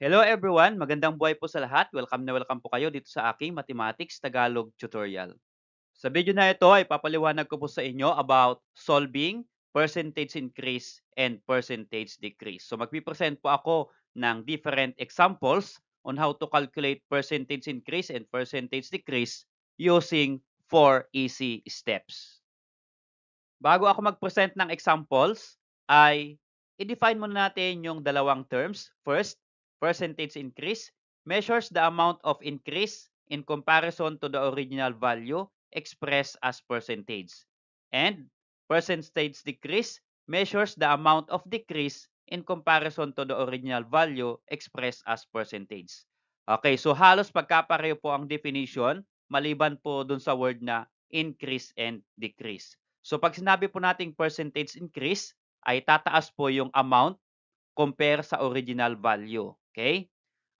Hello everyone, magandang buhay po sa lahat. Welcome na welcome po kayo dito sa aking Mathematics Tagalog tutorial. Sa video na ito ay papaliwanag ko po sa inyo about solving percentage increase and percentage decrease. So magpipresent po ako ng different examples on how to calculate percentage increase and percentage decrease using 4 easy steps. Bago ako mag-present ng examples, ay i-define muna natin yung dalawang terms. First, percentage increase measures the amount of increase in comparison to the original value expressed as percentage. And percentage decrease measures the amount of decrease in comparison to the original value expressed as percentage. Okay, so halos pagkapareho po ang definition maliban po dun sa word na increase and decrease. So pag sinabi po nating percentage increase, ay tataas po yung amount compare sa original value. Okay?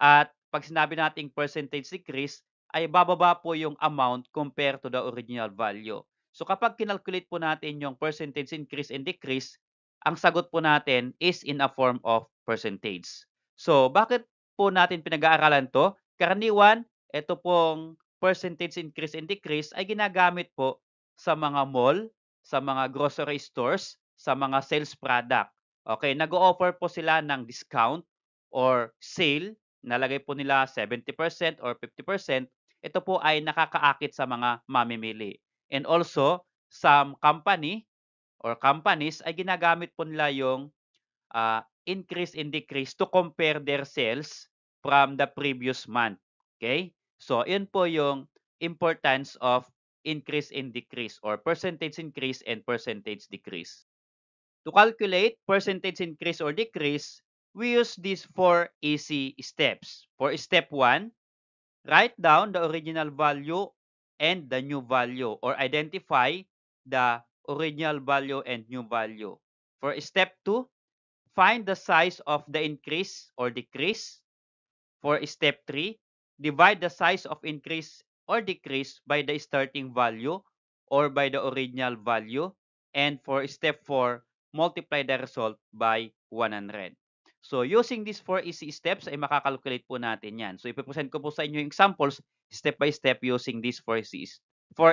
At pag sinabi nating percentage decrease, ay bababa po yung amount compare to the original value. So kapag kinalculate po natin yung percentage increase and decrease, ang sagot po natin is in a form of percentage. So bakit po natin pinag-aaralan to? Karaniwan, ito pong percentage increase and decrease ay ginagamit po sa mga mall, sa mga grocery stores, sa mga sales product. Okay, nag-o-offer po sila ng discount or sale, nalagay po nila 70% or 50%. Ito po ay nakakaakit sa mga mamimili. And also, some company or companies ay ginagamit po nila yung increase and decrease to compare their sales from the previous month. Okay? So, yun po yung importance of increase and decrease or percentage increase and percentage decrease. To calculate percentage increase or decrease, we use these 4 easy steps. For step 1, write down the original value and the new value or identify the original value and new value. For step 2, find the size of the increase or decrease. For step 3, divide the size of increase or decrease by the starting value or by the original value. And for step 4, multiply the result by 100. So using these 4 easy steps ay makakalculate po natin yan. So ipipresent ko po sa inyo yung examples step by step using these 4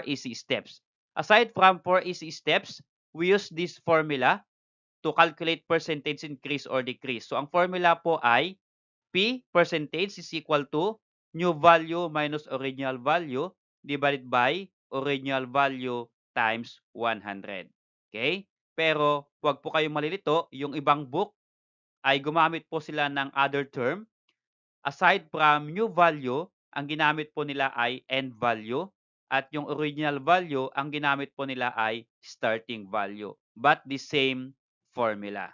easy steps. Aside from 4 easy steps, we use this formula to calculate percentage increase or decrease. So ang formula po ay P percentage is equal to new value minus original value divided by original value times 100. Okay? Pero huwag po kayong malilito, yung ibang book ay gumamit po sila ng other term. Aside from new value, ang ginamit po nila ay end value at yung original value, ang ginamit po nila ay starting value. But the same formula.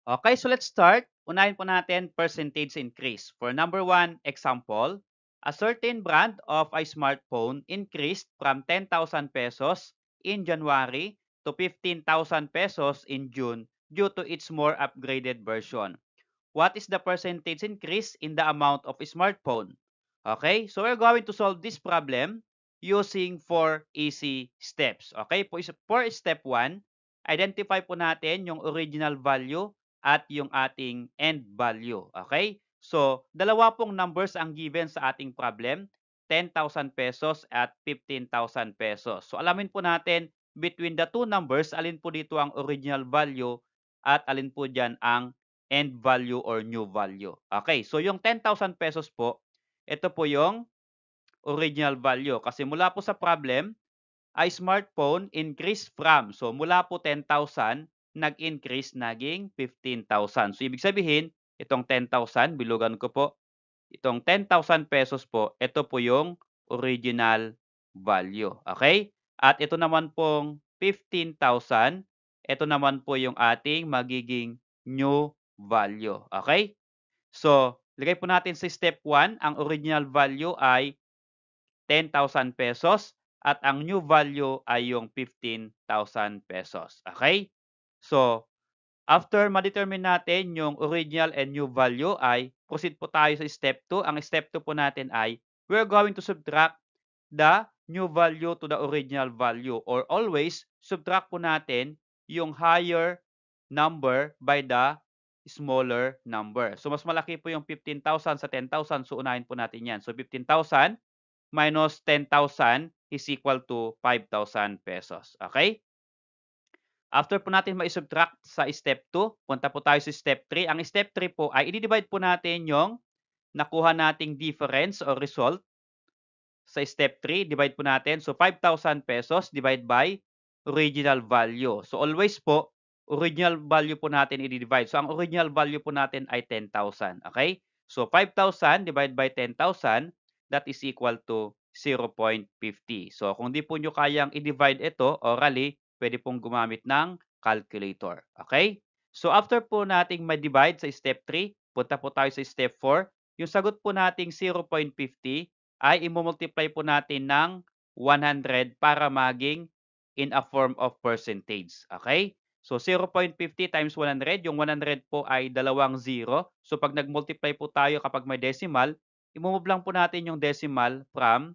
Okay, so let's start. Unahin po natin percentage increase. For number 1 example, a certain brand of a smartphone increased from 10,000 pesos in January to 15,000 pesos in June due to its more upgraded version. What is the percentage increase in the amount of a smartphone? Okay, so we're going to solve this problem using 4 easy steps. Okay, for step 1, identify po natin yung original value at yung ating end value. Okay? So, dalawa pong numbers ang given sa ating problem, 10,000 pesos at 15,000 pesos. So, alamin po natin between the two numbers, alin po dito ang original value at alin po dyan ang end value or new value. Okay, so yung 10,000 pesos po, ito po yung original value. Kasi mula po sa problem, ay smartphone increase from. So mula po 10,000, nag-increase naging 15,000. So ibig sabihin, itong 10,000, bilugan ko po, itong 10,000 pesos po, ito po yung original value. Okay? At ito naman pong 15,000, ito naman po yung ating magiging new value. Okay? So, lagay po natin sa step 1, ang original value ay 10,000 pesos at ang new value ay yung 15,000 pesos. Okay? So, after ma-determine natin yung original and new value ay proceed po tayo sa step 2. Ang step 2 po natin ay we're going to subtract the new value to the original value or always subtract po natin yung higher number by the smaller number. So, mas malaki po yung 15,000 sa 10,000. So, unahin po natin yan. So, 15,000 minus 10,000 is equal to 5,000 pesos. Okay? After po natin ma-subtract sa step 2, punta po tayo sa step 3. Ang step 3 po ay i-divide po natin yung nakuha nating difference or result sa step 3. Divide po natin. So, 5,000 pesos divide by original value. So, always po, original value po natin i-divide. So, ang original value po natin ay 10,000. Okay? So, 5,000 divided by 10,000, that is equal to 0.50. So, kung di po nyo kayang i-divide ito orally, pwede pong gumamit ng calculator. Okay? So, after po nating ma-divide sa step 3, punta po tayo sa step 4. Yung sagot po nating 0.50 ay i-multiply po natin ng 100 para maging in a form of percentage. Okay? So, 0.50 times 100, yung 100 po ay dalawang 0. So, pag nag-multiply po tayo kapag may decimal, i-move lang po natin yung decimal from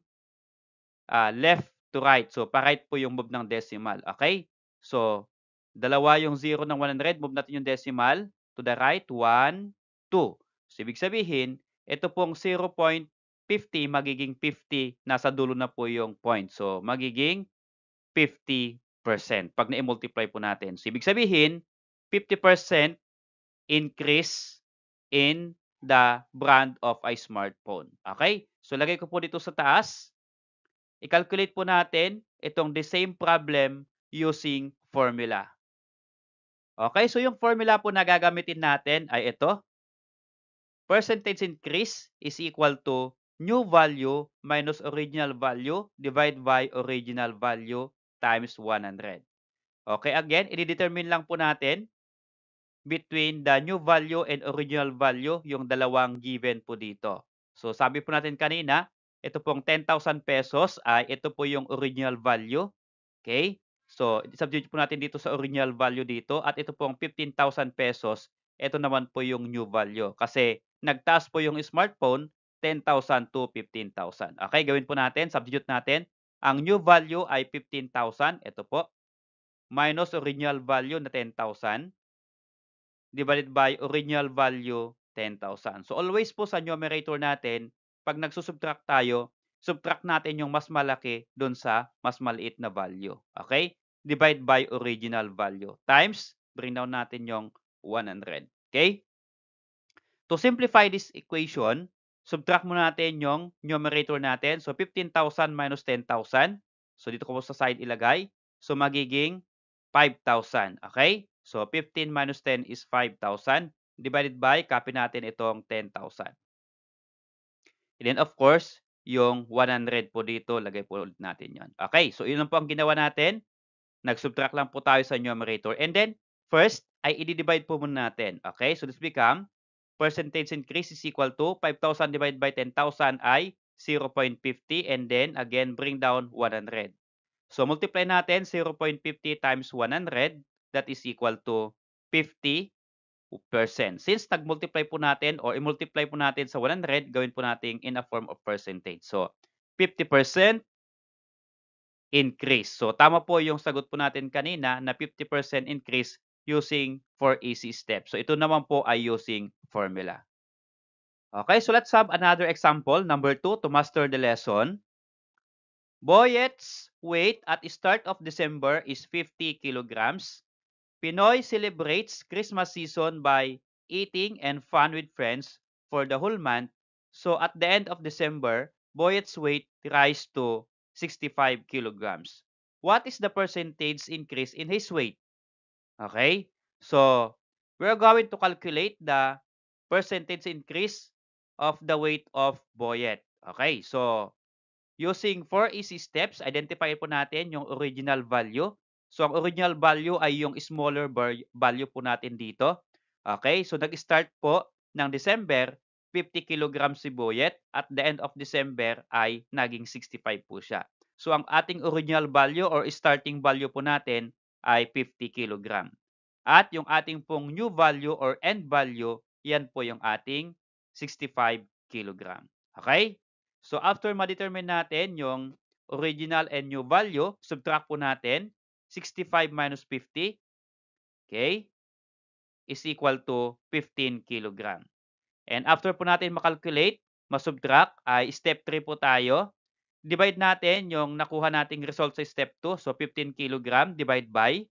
left to right. So, pa-right po yung move ng decimal. Okay? So, dalawa yung 0 ng 100, move natin yung decimal to the right, 1, 2. So, ibig sabihin, ito pong 0.50 magiging 50, nasa dulo na po yung point. So, magiging 50% pag na-multiply po natin. So, ibig sabihin, 50% increase in the brand of a smartphone. Okay? So, lagay ko po dito sa taas. I-calculate po natin itong the same problem using formula. Okay? So, yung formula po na gagamitin natin ay ito. Percentage increase is equal to new value minus original value divided by original value times 100. Okay, again, i-determine lang po natin between the new value and original value yung dalawang given po dito. So, sabi po natin kanina, ito pong 10,000 pesos ay ito po yung original value. Okay? So, substitute po natin dito sa original value dito at ito pong 15,000 pesos, ito naman po yung new value. Kasi nagtaas po yung smartphone, 10,000 to 15,000. Okay, gawin po natin, substitute natin. Ang new value ay 15,000, ito po, minus original value na 10,000 divided by original value 10,000. So always po sa numerator natin, pag nagsusubtract tayo, subtract natin yung mas malaki dun sa mas maliit na value. Okay? Divide by original value times, bring down natin yung 100. Okay? To simplify this equation, subtract muna natin yung numerator natin. So 15,000 minus 10,000. So dito ko po sa side ilagay. So magiging 5,000. Okay? So 15 minus 10 is 5,000. Divided by, copy natin itong 10,000. And then of course, yung 100 po dito, lagay po ulit natin yon. Okay? So yun lang po ang ginawa natin. Nag-subtract lang po tayo sa numerator. And then, first, ay i-divide po muna natin. Okay? So this become percentage increase is equal to 5,000 divided by 10,000 ay 0.50 and then again bring down 100. So multiply natin 0.50 times 100, that is equal to 50%. Since nag-multiply po natin or i-multiply po natin sa 100, gawin po natin in a form of percentage. So 50% increase. So tama po yung sagot po natin kanina na 50% increase using 4 easy steps. So ito naman po ay using formula. Okay, so let's have another example, number 2, to master the lesson. Boyet's weight at the start of December is 50 kilograms. Pinoy celebrates Christmas season by eating and fun with friends for the whole month. So at the end of December, Boyet's weight rise to 65 kilograms. What is the percentage increase in his weight? Okay? So, we're going to calculate the percentage increase of the weight of Boyet. Okay? So, using 4 easy steps, identify po natin yung original value. So, ang original value ay yung smaller value po natin dito. Okay? So, nag-start po ng December, 50 kilograms si Boyet. At the end of December ay naging 65 po siya. So, ang ating original value or starting value po natin ay 50 kilogram. At yung ating pong new value or end value, yan po yung ating 65 kilogram. Okay? So, after ma-determine natin yung original and new value, subtract po natin 65 minus 50. Okay? is equal to 15 kilogram. And after po natin makalculate, masubtract, ay step 3 po tayo. Divide natin yung nakuha nating result sa step 2. So 15 kilogram divide by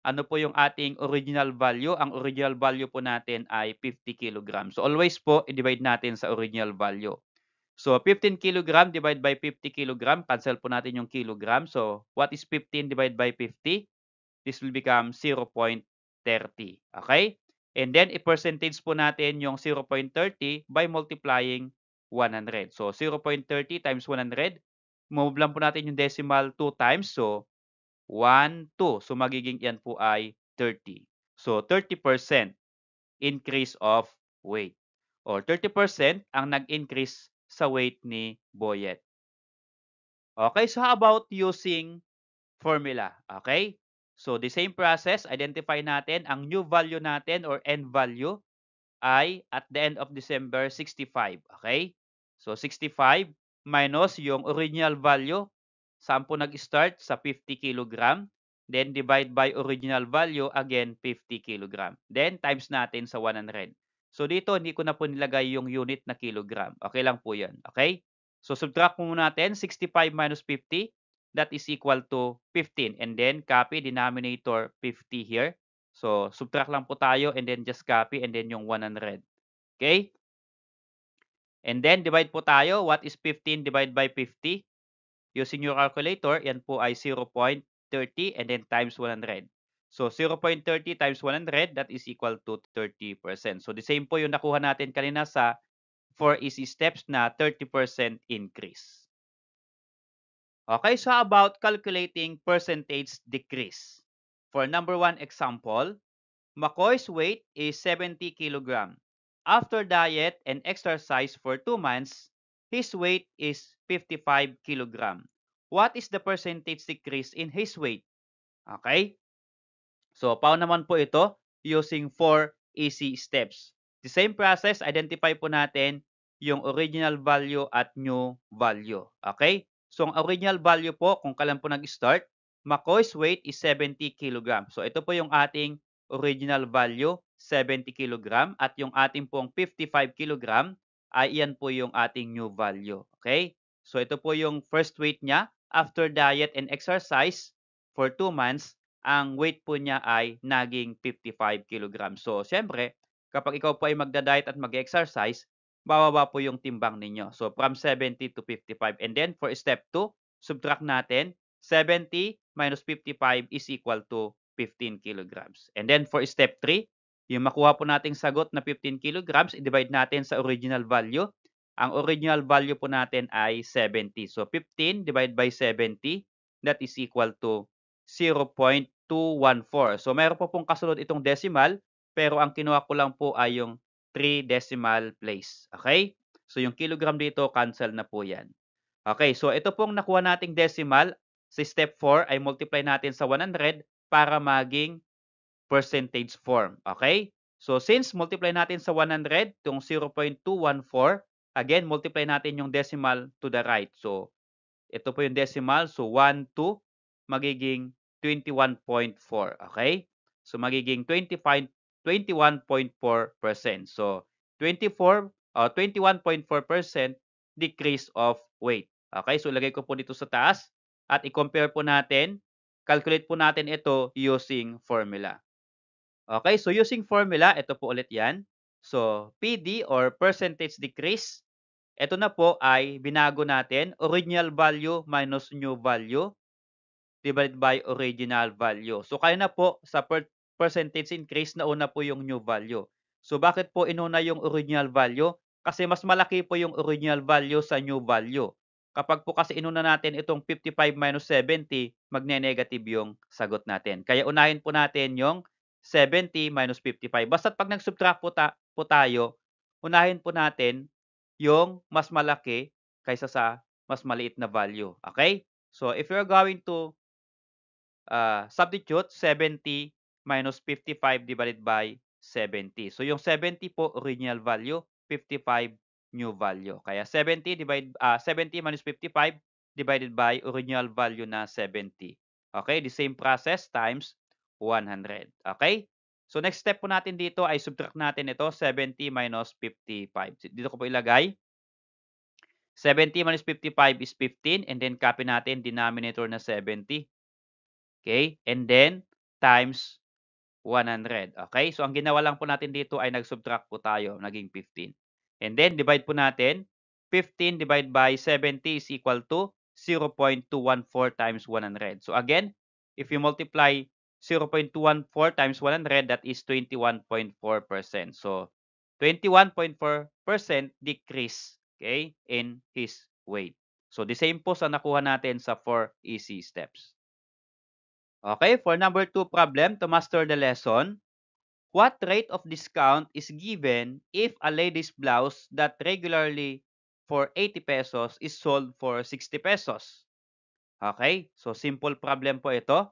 ano po yung ating original value. Ang original value po natin ay 50 kilogram. So always po i-divide natin sa original value. So 15 kilogram divide by 50 kilogram, cancel po natin yung kilogram. So what is 15 divided by 50? This will become 0.30. Okay? And then, i-percentage po natin yung 0.30 by multiplying 100. So, 0.30 times 100. Move lang po natin yung decimal 2 times. So, 1, 2. So, magiging yan po ay 30. So, 30% increase of weight. Or 30% ang nag-increase sa weight ni Boyet. Okay, so how about using formula? Okay? So, the same process, identify natin ang new value natin or end value ay at the end of December 65. Okay? So, 65 minus yung original value. Saan po nag-start? Sa 50 kilogram. Then, divide by original value, again, 50 kilogram. Then, times natin sa 100. So, dito, hindi ko na po nilagay yung unit na kilogram. Okay lang po yan. Okay? So, subtract mo natin 65 minus 50. That is equal to 15. And then, copy denominator 50 here. So, subtract lang po tayo and then just copy and then yung 100. Okay? And then, divide po tayo. What is 15 divided by 50? Using your calculator, yan po ay 0.30 and then times 100. So, 0.30 times 100, that is equal to 30%. So, the same po yung nakuha natin kanina sa 4 easy steps na 30% increase. Okay, so how about calculating percentage decrease? For number 1 example, McCoy's weight is 70 kilogram. After diet and exercise for 2 months, his weight is 55 kilogram. What is the percentage decrease in his weight? Okay? So, paano naman po ito? Using 4 easy steps. The same process, identify po natin yung original value at new value. Okay? So, ang original value po, kung kailan po nag-start, McCoy's weight is 70 kg. So, ito po yung ating original value, 70 kg. At yung ating pong 55 kg, ay iyan po yung ating new value. Okay? So, ito po yung first weight niya. After diet and exercise for 2 months, ang weight po niya ay naging 55 kg. So, syempre, kapag ikaw po ay magda-diet at mag-exercise, bababa po yung timbang ninyo. So, from 70 to 55. And then, for step 2, subtract natin. 70 minus 55 is equal to 15 kilograms. And then, for step 3, yung makuha po nating sagot na 15 kilograms, i-divide natin sa original value. Ang original value po natin ay 70. So, 15 divided by 70, that is equal to 0.214. So, meron po pong kasunod itong decimal, pero ang kinuha ko lang po ay yung 3 decimal place. Okay? So, yung kilogram dito, cancel na po yan. Okay, so ito pong nakuha nating decimal sa step 4 ay multiply natin sa 100 para maging percentage form. Okay? So, since multiply natin sa 100, itong 0.214, again, multiply natin yung decimal to the right. So, ito po yung decimal. So, 1, 2, magiging 21.4. Okay? So, magiging 21.4%. So, 21.4% decrease of weight. Okay? So, lagay ko po dito sa taas at i-compare po natin. Calculate po natin ito using formula. Okay? So, using formula, ito po ulit yan. So, PD or percentage decrease, ito na po ay binago natin, original value minus new value divided by original value. So, kaya na po sa percentage increase, nauna po yung new value. So, bakit po inuna yung original value? Kasi mas malaki po yung original value sa new value. Kapag po kasi inuna natin itong 55 minus 70, magne-negative yung sagot natin. Kaya unahin po natin yung 70 minus 55. Basta pag nag-subtract po tayo, unahin po natin yung mas malaki kaysa sa mas maliit na value. Okay? So, if you're going to substitute 70 minus 55 divided by 70. So, yung 70 po, original value, 55 new value. Kaya 70 minus 55 divided by original value na 70. Okay? The same process times 100. Okay? So next step po natin dito ay subtract natin ito, 70 minus 55. Dito ko po ilagay. 70 minus 55 is 15 and then copy natin denominator na 70. Okay? And then times 100. Okay? So ang ginawa lang po natin dito ay nag-subtract po tayo, naging 15. And then divide po natin. 15 divided by 70 is equal to 0.214 times 100. So again, if you multiply 0.214 times 100, that is 21.4%. So 21.4% decrease, okay, in his weight. So the same po sa nakuha natin sa 4 easy steps. Okay, for number 2 problem, to master the lesson, what rate of discount is given if a lady's blouse that regularly for 80 pesos is sold for 60 pesos? Okay, so simple problem po ito.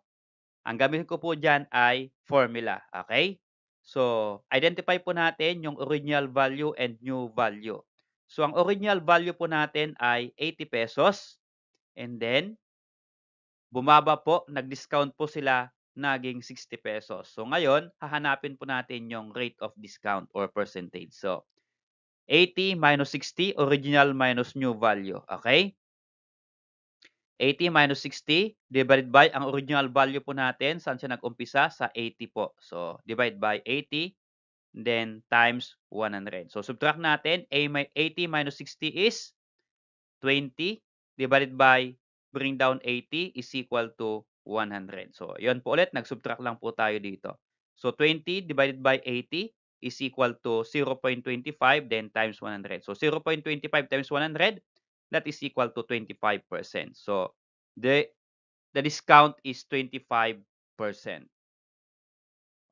Ang gamitin ko po dyan ay formula. Okay, so identify po natin yung original value and new value. So ang original value po natin ay 80 pesos and then bumaba po, nag-discount po sila, naging 60 pesos. So ngayon, hahanapin po natin yung rate of discount or percentage. So 80 minus 60, original minus new value. Okay? 80 minus 60 divided by ang original value po natin. Saan siya nag-umpisa? Sa 80 po. So divide by 80, then times 100. So subtract natin. 80 minus 60 is 20 divided by bring down 80 is equal to 100. So, yun po ulit, nag-subtract lang po tayo dito. So, 20 divided by 80 is equal to 0.25 then times 100. So, 0.25 times 100, that is equal to 25%. So, the discount is 25%.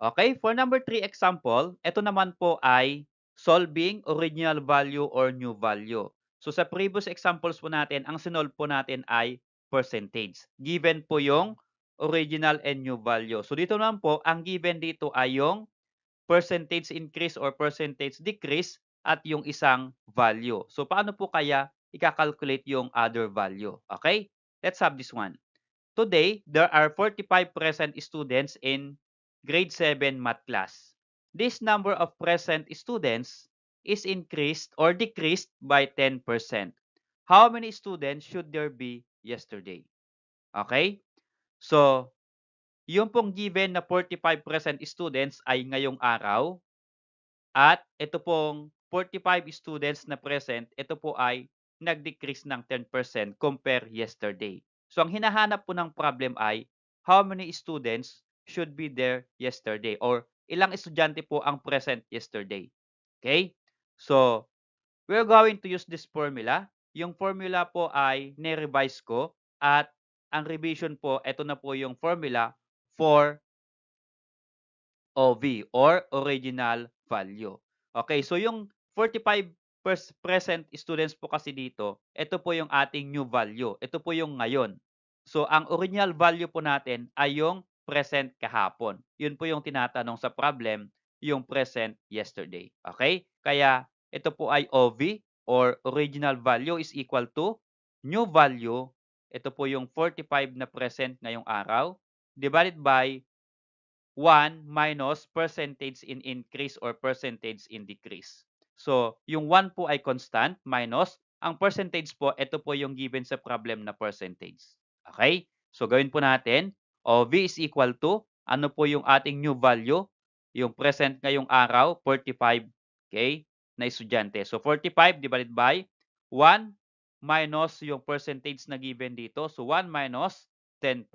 Okay, for number 3 example, ito naman po ay solving original value or new value. So sa previous examples po natin, ang sinolve po natin ay percentage. Given po yung original and new value. So dito naman po, ang given dito ay yung percentage increase or percentage decrease at yung isang value. So paano po kaya i-calculate yung other value? Okay, let's have this one. Today, there are 45 present students in grade 7 math class. This number of present students is increased or decreased by 10%. How many students should there be yesterday? Okay? So, yung pong given na 45 present students ay ngayong araw at ito pong 45 students na present, ito po ay nag-decrease ng 10% compare yesterday. So, ang hinahanap po ng problem ay how many students should be there yesterday or ilang estudyante po ang present yesterday. Okay? So, we're going to use this formula. Yung formula po ay ni-revise ko at ang revision po, ito na po yung formula for OV or original value. Okay, so yung 45 present students po kasi dito, ito po yung ating new value. Ito po yung ngayon. So ang original value po natin ay yung present kahapon. Yun po yung tinatanong sa problem, yung present yesterday. Okay? Kaya ito po ay OV or original value is equal to new value. Ito po yung 45 na present ngayong araw divided by 1 minus percentage in increase or percentage in decrease. So, yung 1 po ay constant minus ang percentage po, ito po yung given sa problem na percentage. Okay? So, gawin po natin. V is equal to, ano po yung ating new value? Yung present ngayong araw, 45, okay, na estudyante. So, 45 divided by 1 minus yung percentage na given dito. So, 1 minus 10%.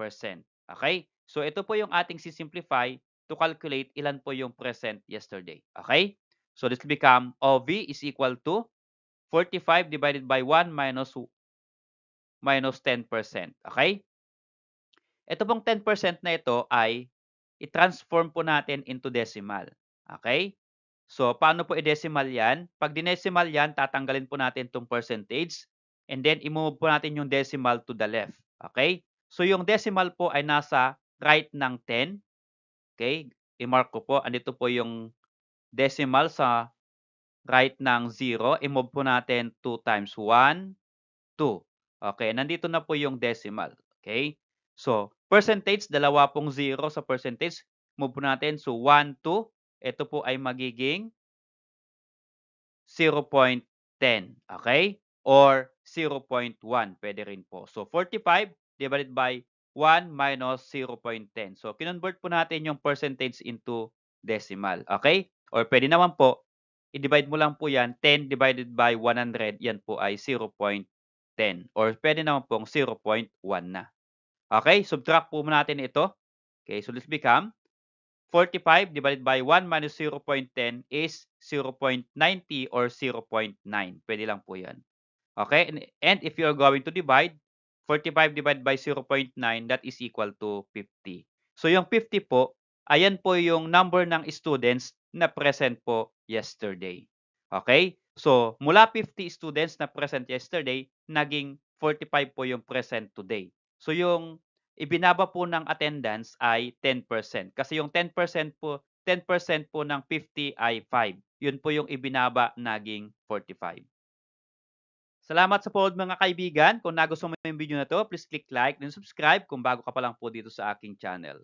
Okay? So, ito po yung ating sisimplify to calculate ilan po yung present yesterday. Okay? So, this will become OV is equal to 45 divided by 1 minus 10%. Okay? Ito pong 10% na ito ay i-transform po natin into decimal. Okay? So, paano po i-decimal yan? Pag dinecimal yan, tatanggalin po natin itong percentage and then i-move po natin yung decimal to the left. Okay? So, yung decimal po ay nasa right ng 10. Okay? I-mark ko po. Andito po yung decimal sa right ng 0. I-move po natin 2 times 1, 2. Okay? Nandito na po yung decimal. Okay? So, percentage, dalawa pong 0 sa percentage. move po natin. So, 1, 2. Ito po ay magiging 0.10. Okay? Or 0.1. Pwede rin po. So, 45 divided by 1 minus 0.10. So, kinonvert po natin yung percentage into decimal. Okay? Or pwede naman po, i-divide mo lang po yan. 10 divided by 100, yan po ay 0.10. Or pwede naman pong 0.1 na. Okay? Subtract po natin ito. Okay, so this become 45 divided by 1 minus 0.10 is 0.90 or 0.9. Pwede lang po yan. Okay? And if you are going to divide, 45 divided by 0.9, that is equal to 50. So yung 50 po, ayan po yung number ng students na present po yesterday. Okay? So mula 50 students na present yesterday, naging 45 po yung present today. So yung ibinaba po ng attendance ay 10%. Kasi yung 10% po ng 50 ay 5. Yun po yung ibinaba naging 45. Salamat sa panood mga kaibigan. Kung nagustuhan mo yung video na to, please click like and subscribe kung bago ka pa lang po dito sa aking channel.